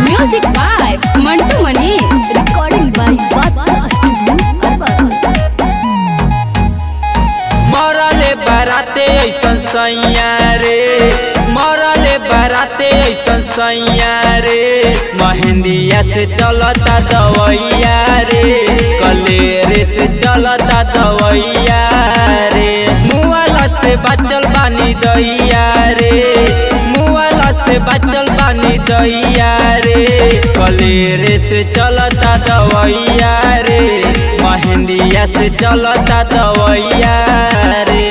Music by Mantu Mani, recording by Badshah studio. मरले बाराते ऐसन सैया रे, मरले बाराते ऐसन सैया रे, मेहंदिया से चलता दवैया रे, कलेरे से चलता दवैया रे, मुआला से बचल बानी दैया रे, मुआला से बचल बानी दैया रे, कलेरे से चलता दवैया रे, मेहंदिया से चलता दवैया रे।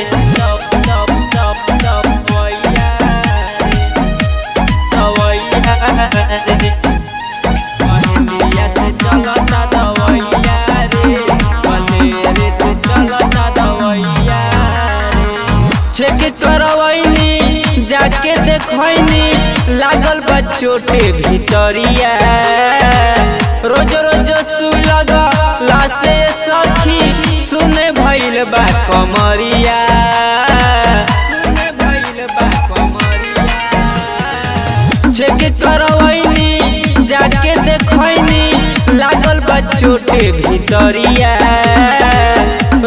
चेक करवैनी जाके देखैनी लागल बा चोटे भीतरिया, रोज रोज सुई लगला से सखी सुने भइल बा कमरिया, सुने भइल बा कमरिया। चेक करवैनी जाके देखैनी लागल बा चोटे भीतरिया,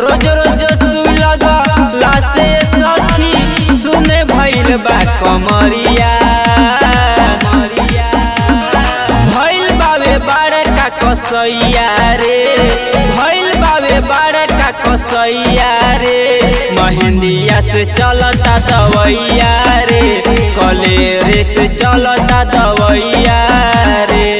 रोज रोज सुई लगला से सखी सुने भइल बा कमरिया, भइल बावे बाड़े का कसैया रे, भइल बावे बाड़े का कसैया रे, मेहंदिया से चलता दवैया रे, कलेरे से चलता दवैया रे।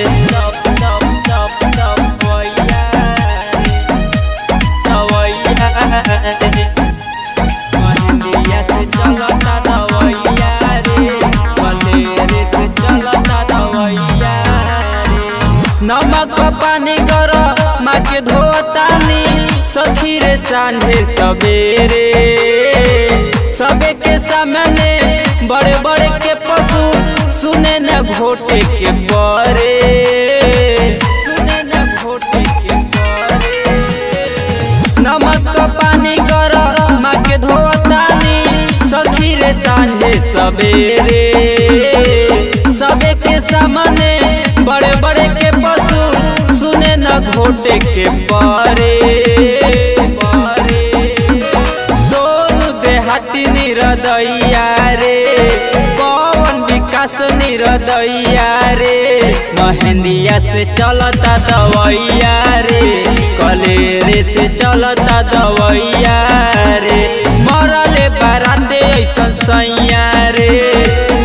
नमक पानी कर माँ के धोतानी सखी रे सांझे सवेरे, सबे के सामने बड़े बड़े के पशु सुने न घोटे के परे, सुने न घोटे के परे। नमक पानी कर माँ के धोतानी सखी रे सांझे सवेरे, सबे के सामने बड़े बड़े के पशु सुने न घोटे के परे, सोनू देहाती निरदैया रे, पवन विकास निरदैया रे, मेहंदिया से चलता दवैया रे, कलेरे से चलता दवैया रे, मरले बाराते ऐसन सैया रे,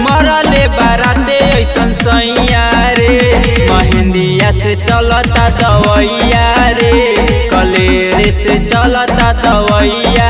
मरले बाराते ऐसन सैया रे, मेहंदिया से चलता दवैया रे, कलेरे से चलता दवैया।